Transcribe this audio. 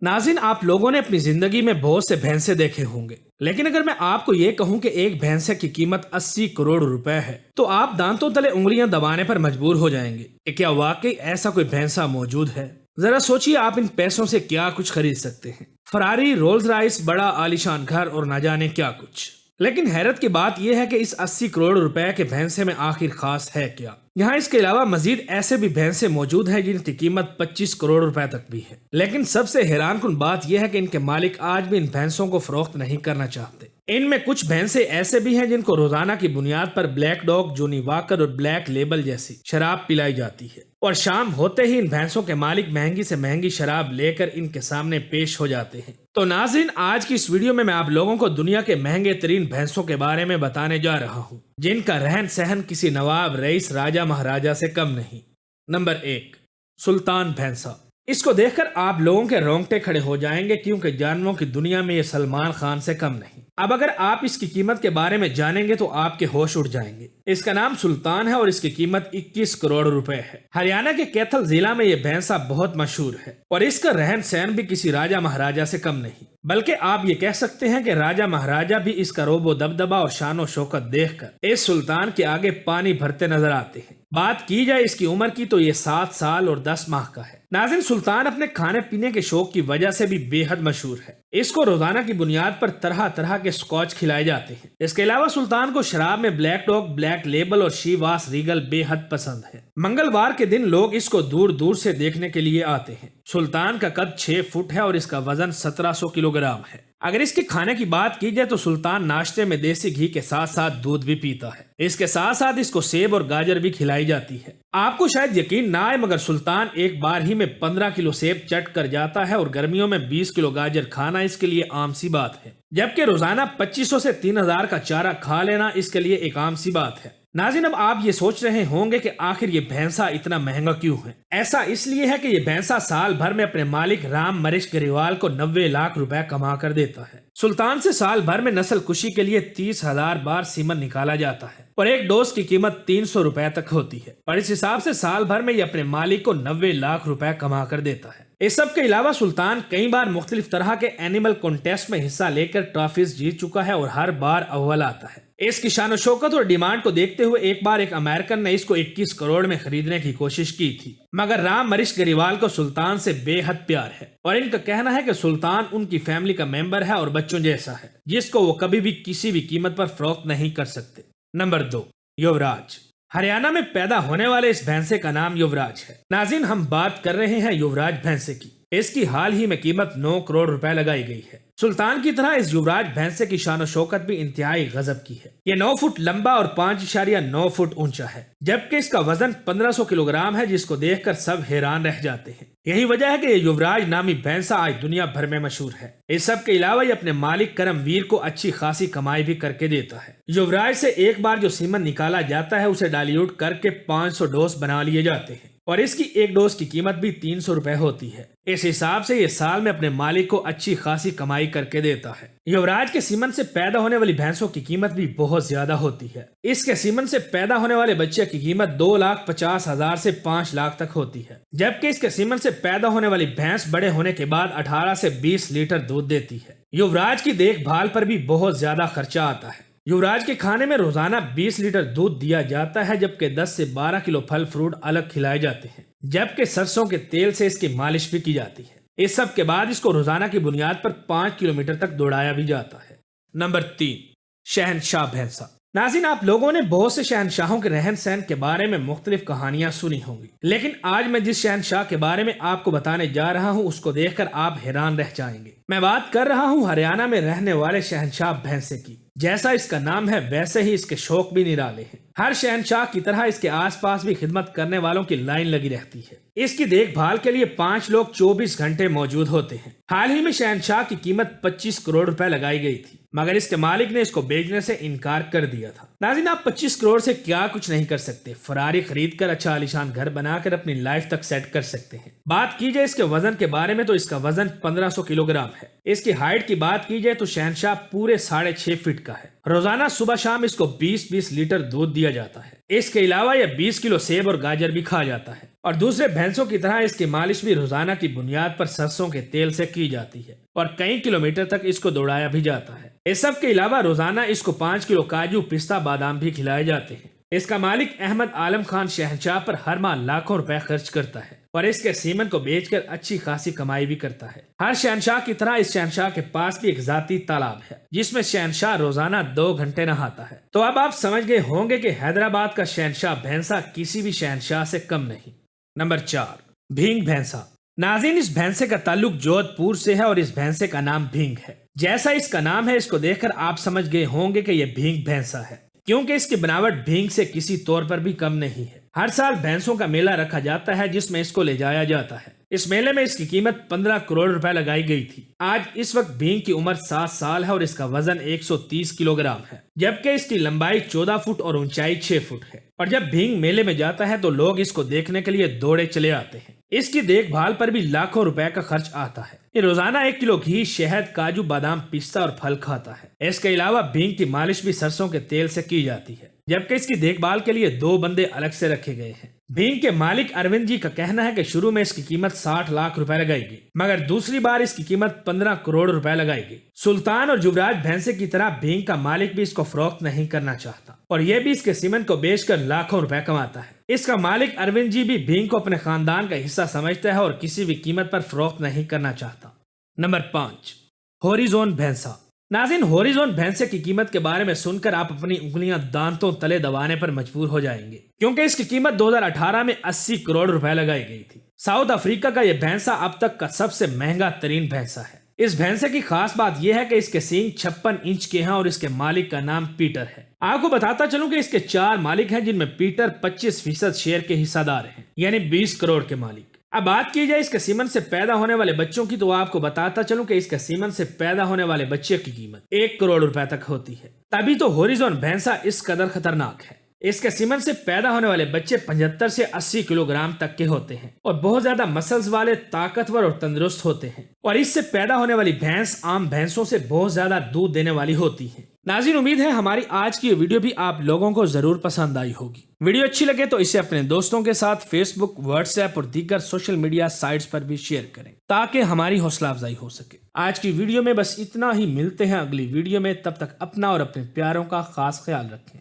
नाज़रीन, आप लोगों ने अपनी जिंदगी में बहुत से भैंसे देखे होंगे, लेकिन अगर मैं आपको ये कहूं कि एक भैंसे की कीमत 80 करोड़ रुपए है, तो आप दांतों तले उंगलियां दबाने पर मजबूर हो जाएंगे कि क्या वाकई ऐसा कोई भैंसा मौजूद है। जरा सोचिए, आप इन पैसों से क्या कुछ खरीद सकते हैं। फरारी, रोल्स रॉयस, बड़ा आलीशान घर और न जाने क्या कुछ। लेकिन हैरत की बात यह है कि इस 80 करोड़ रुपए के भैंसे में आखिर खास है क्या। यहाँ इसके अलावा मजीद ऐसे भी भैंसे मौजूद हैं जिनकी कीमत 25 करोड़ रुपए तक भी है। लेकिन सबसे हैरानकुन बात यह है कि इनके मालिक आज भी इन भैंसों को फरोख्त नहीं करना चाहते। इनमें कुछ भैंसे ऐसे भी हैं जिनको रोजाना की बुनियाद पर ब्लैक डॉग, जूनी वाकर और ब्लैक लेबल जैसी शराब पिलाई जाती है, और शाम होते ही इन भैंसों के मालिक महंगी से महंगी शराब लेकर इनके सामने पेश हो जाते हैं। तो नाज़रीन, आज की इस वीडियो में मैं आप लोगों को दुनिया के महंगे तरीन भैंसों के बारे में बताने जा रहा हूँ, जिनका रहन सहन किसी नवाब, रईस, राजा, महाराजा से कम नहीं। नंबर 1, सुल्तान भैंसा। इसको देखकर आप लोगों के रोंगटे खड़े हो जाएंगे, क्योंकि जानवरों की दुनिया में ये सलमान खान से कम नहीं। अब अगर आप इसकी कीमत के बारे में जानेंगे तो आपके होश उड़ जाएंगे। इसका नाम सुल्तान है और इसकी कीमत 21 करोड़ रुपए है। हरियाणा के कैथल जिला में ये भैंसा बहुत मशहूर है और इसका रहन सहन भी किसी राजा महाराजा से कम नहीं, बल्कि आप ये कह सकते हैं कि राजा महाराजा भी इसका रोबो दबदबा और शानो शौकत देखकर इस सुल्तान के आगे पानी भरते नजर आते हैं। बात की जाए इसकी उम्र की तो ये 7 साल और 10 माह का है। नाज़रीन, सुल्तान अपने खाने पीने के शौक की वजह से भी बेहद मशहूर है। इसको रोजाना की बुनियाद पर तरह तरह के स्कॉच खिलाए जाते हैं। इसके अलावा सुल्तान को शराब में ब्लैक डॉग, ब्लैक लेबल और शीवास रीगल बेहद पसंद है। मंगलवार के दिन लोग इसको दूर दूर से देखने के लिए आते हैं। सुल्तान का कद 6 फुट है और इसका वजन 1700 किलोग्राम है। अगर इसके खाने की बात की जाए तो सुल्तान नाश्ते में देसी घी के साथ साथ दूध भी पीता है। इसके साथ साथ इसको सेब और गाजर भी खिलाई जाती है। आपको शायद यकीन ना आए, मगर सुल्तान एक बार ही में 15 किलो सेब चट कर जाता है और गर्मियों में 20 किलो गाजर खाना इसके लिए आम सी बात है, जबकि रोजाना 2500 से 3000 का चारा खा लेना इसके लिए एक आम सी बात है। नाज़रीन, अब आप ये सोच रहे होंगे कि आखिर ये भैंसा इतना महंगा क्यों है। ऐसा इसलिए है कि ये भैंसा साल भर में अपने मालिक राम मरीश ग्रेवाल को 90 लाख रुपए कमा कर देता है। सुल्तान से साल भर में नस्ल कुशी के लिए 30,000 बार सीमन निकाला जाता है और एक डोज की कीमत 300 रुपए तक होती है। और इस हिसाब से साल भर में ये अपने मालिक को 90 लाख रुपए कमा कर देता है। इस सब के अलावा सुल्तान कई बार मुख्तलिफ तरह के एनिमल कॉन्टेस्ट में हिस्सा लेकर ट्रॉफीज जीत चुका है और हर बार अव्वल आता है। इसकी शान शौकत और डिमांड को देखते हुए एक बार एक अमेरिकन ने इसको 21 करोड़ में खरीदने की कोशिश की थी, मगर राम मरीश ग्रेवाल को सुल्तान से बेहद प्यार है और इनका कहना है कि सुल्तान उनकी फैमिली का मेंबर है और बच्चों जैसा है, जिसको वो कभी भी किसी भी कीमत पर फरोख्त नहीं कर सकते। नंबर 2, युवराज। हरियाणा में पैदा होने वाले इस भैंसे का नाम युवराज है। नाज़रीन, हम बात कर रहे हैं युवराज भैंसे की। इसकी हाल ही में कीमत 9 करोड़ रुपए लगाई गई है। सुल्तान की तरह इस युवराज भैंसे की शान शौकत भी इंतहाई गजब की है। ये 9 फुट लंबा और 5.9 फुट ऊंचा है, जबकि इसका वजन 1500 किलोग्राम है, जिसको देखकर सब हैरान रह जाते हैं। यही वजह है कि ये युवराज नामी भैंसा आज दुनिया भर में मशहूर है। इस सब के अलावा ये अपने मालिक करमवीर को अच्छी खासी कमाई भी करके देता है। युवराज से एक बार जो सीमन निकाला जाता है उसे डाइल्यूट करके 500 डोज बना लिए जाते हैं और इसकी एक डोज की कीमत भी 300 रुपए होती है। इस हिसाब से ये साल में अपने मालिक को अच्छी खासी कमाई करके देता है। युवराज के सीमन से पैदा होने वाली भैंसों की कीमत भी बहुत ज्यादा होती है। इसके सीमन से पैदा होने वाले बच्चे की कीमत 2,50,000 से 5 लाख तक होती है, जबकि इसके सीमन से पैदा होने वाली भैंस बड़े होने के बाद 18 से 20 लीटर दूध देती है। युवराज की देखभाल पर भी बहुत ज्यादा खर्चा आता है। युवराज के खाने में रोजाना 20 लीटर दूध दिया जाता है, जबकि 10 से 12 किलो फल फ्रूट अलग खिलाए जाते हैं, जबकि सरसों के तेल से इसकी मालिश भी की जाती है। इस सब के बाद इसको रोजाना की बुनियाद पर 5 किलोमीटर तक दौड़ाया भी जाता है। नंबर 3, शहनशाह भैंसा। नाज़रीन, आप लोगों ने बहुत से शहनशाहों के रहन सहन के बारे में मुख्तलिफ कहानियां सुनी होंगी, लेकिन आज मैं जिस शहनशाह के बारे में आपको बताने जा रहा हूं उसको देखकर आप हैरान रह जाएंगे। मैं बात कर रहा हूं हरियाणा में रहने वाले शहनशाह भैंसे की। जैसा इसका नाम है वैसे ही इसके शौक भी निराले हैं। हर शहनशाह की तरह इसके आसपास भी खिदमत करने वालों की लाइन लगी रहती है। इसकी देखभाल के लिए 5 लोग 24 घंटे मौजूद होते हैं। हाल ही में शहनशाह की कीमत 25 करोड़ रुपए लगाई गई थी, मगर इसके मालिक ने इसको बेचने से इनकार कर दिया था। नाज़रीन, आप 25 करोड़ से क्या कुछ नहीं कर सकते। फरारी खरीद कर अच्छा आलीशान घर बनाकर अपनी लाइफ तक सेट कर सकते हैं। बात की जाए इसके वजन के बारे में तो इसका वजन 1500 किलोग्राम है। اس کی ہائٹ کی بات کی جائے تو شہنشاہ پورے 6.5 فٹ کا ہے۔ روزانہ صبح شام اس کو 20-20 لیٹر دودھ دیا جاتا ہے۔ اس کے علاوہ یہ 20 کلو سیب اور گاجر بھی کھا جاتا ہے، اور دوسرے بھینسوں کی طرح اس کی مالش بھی روزانہ کی بنیاد پر سرسوں کے تیل سے کی جاتی ہے، اور کئی کلومیٹر تک اس کو دوڑایا بھی جاتا ہے۔ اس سب کے علاوہ روزانہ اس کو 5 کلو کاجو، پستہ، بادام بھی کھلائے جاتے ہیں۔ اس کا مالک احمد عالم خان شہنشاہ پر ہر ماہ لاکھوں روپے خرچ کرتا ہے، اور اس کے سیمن کو بیچ کر اچھی خاصی کمائی بھی کرتا ہے۔ ہر شہنشاہ کی طرح اس شہنشاہ کے پاس بھی ایک ذاتی تالاب ہے، جس میں شہنشاہ روزانہ 2 گھنٹے نہاتا ہے۔ تو اب آپ سمجھ گئے ہوں گے کہ حیدرآباد کا شہنشاہ بھینسا کسی بھی شہنشاہ سے کم نہیں۔ نمبر 4، بھینگ بھینسا۔ ناظرین، اس بھینسے کا تعلق جودھ پور سے ہے، اور اس بھینسے کا نام بھینگ ہے۔ جیسا اس کا نام ہے، اس کو دیکھ کر آپ سمجھ گئے ہوں گے کہ یہ بھینگ بھینسا ہے، کیونکہ اس کی بناوٹ بھینگ سے کسی طور پر بھی کم نہیں ہے۔ ہر سال بھینسوں کا میلہ رکھا جاتا ہے، جس میں اس کو لے جایا جاتا ہے۔ اس میلے میں اس کی قیمت 15 کروڑ روپے لگائی گئی تھی۔ آج اس وقت بھینگ کی عمر 7 سال ہے، اور اس کا وزن 130 کلو گرام ہے، جبکہ اس کی لمبائی 14 فٹ اور اونچائی 6 فٹ ہے۔ اور جب بھینگ میلے میں جاتا ہے تو لوگ اس کو دیکھنے کے لیے دوڑے چلے آتے ہیں۔ اس کی دیکھ بھال پر بھی لاکھوں روپے کا خرچ آتا ہے۔ یہ روزانہ 1 کلو گھی، شہد، کاجو، بادام، پستہ اور پھل کھاتا ہے۔ اس کے علاوہ بھینگ کی مالش بھی سرسوں کے تیل سے کی جاتی ہے، جبکہ اس کی دیکھ بھال کے لیے 2 بندے الگ سے رکھے گئے ہیں۔ بھینگ کے مالک اروند جی کا کہنا ہے کہ شروع میں اس کی قیمت 60 لاکھ روپے لگائی گئی، مگر دوسری بار اس کی قیمت 15 کروڑ روپے لگائی گئی۔ سلطان اور یوراج بھینسے کی طرح بھینگ کا مالک بھی اس کو فروخت نہیں کرنا چاہتا، اور یہ بھی اس کے سیمن کو بیچ کر لاکھوں روپے کماتا ہے۔ اس کا مالک اروند جی بھی بھینگ کو اپنے خاندان کا حصہ سمجھتا ہے، اور کسی بھی قیمت پر فروخت نہیں کرنا چاہتا۔ نمبر 5، ہوریزون بھینسا۔ ناظرین، ہوریزون بھینسے کی قیمت کے بارے میں سن کر آپ اپنی انگلیاں دانتوں تلے دبانے پر مجبور ہو جائیں گے، کیونکہ اس کی قیمت 2018 میں 80 کروڑ روپے لگائی گئی تھی۔ ساؤتھ افریقہ کا یہ بھینسا اب تک کا سب سے مہنگا ترین بھینسا ہے۔ اس بھینسے کی خاص بات یہ ہے کہ اس کے سینگ 56 انچ کے ہیں، اور اس کے مالک کا نام پیٹر ہے۔ آپ کو بتاتا چلوں کہ اس کے 4 مالک ہیں، جن میں پیٹر 25% شیئر کے حصہ دار ہیں، یعنی 20 کروڑ کے مالک۔ اب بات کی جائے اس کے سیمن سے پیدا ہونے والے بچوں کی، تو آپ کو بتاتا چلوں کہ اس کے سیمن سے پیدا ہونے والے بچے کی قیمت 1 کروڑ روپے تک ہوتی ہے۔ تبھی تو ہوریزون بھینسا اس قدر خطرناک ہے۔ اس کے سیمن سے پیدا ہونے والے بچے 75 سے 80 کلو گرام تک کے ہوتے ہیں، اور بہت زیادہ مسلز والے، طاقتور اور تندرست ہوتے ہیں، اور اس سے پیدا ہونے والی بھینس عام بھینسوں سے بہت زیادہ دودھ دینے والی ہوتی ہے۔ ناظرین، امید ہے ہماری آج کی یہ ویڈیو بھی آپ لوگوں کو ضرور پسند آئی ہوگی۔ ویڈیو اچھی لگے تو اسے اپنے دوستوں کے ساتھ فیس بک، واٹس ایپ اور دیگر سوشل میڈیا سائٹس پر بھی شیئر کریں، تاکہ ہماری حوصلہ افزائی ہو سکے۔ آج کی ویڈیو میں بس اتنا ہی، ملتے ہیں اگلی ویڈیو میں، تب تک اپنا اور اپنے پیاروں کا خاص خیال رکھیں۔